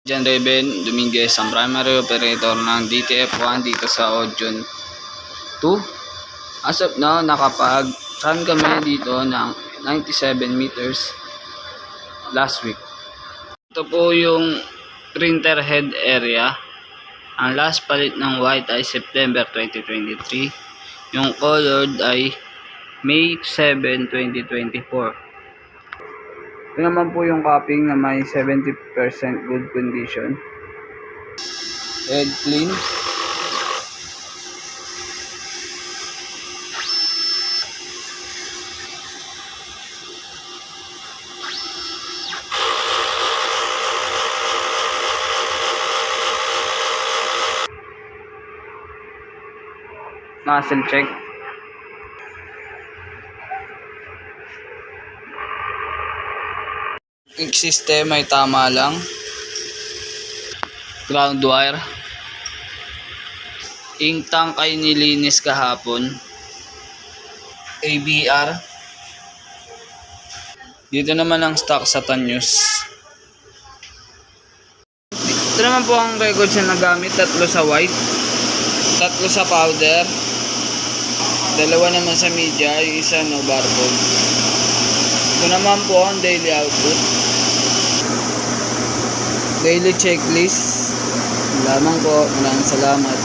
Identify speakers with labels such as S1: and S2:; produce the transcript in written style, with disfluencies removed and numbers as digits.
S1: John Raven Dominguez, ang primary operator ng DTF1 dito sa Audion 2. As of now, nakapag-run kami dito ng 97 meters last week. Ito po yung printer head area. Ang last palit ng white ay September 2023. Yung colored ay May 7, 2024. Ito naman po yung cupping na may 70% good condition. Head clean. Nozzle check. Ink system ay tama lang. Ground wire. Ink tank ay nilinis kahapon. ABR. Dito naman ang stock sa Tanyos. Ito naman po ang records na nagamit. 3 sa white, 3 sa powder, 2 naman sa media, yung isa no barcode. Ito naman po ang daily output. Daily checklist. Lamang po. Maraming salamat.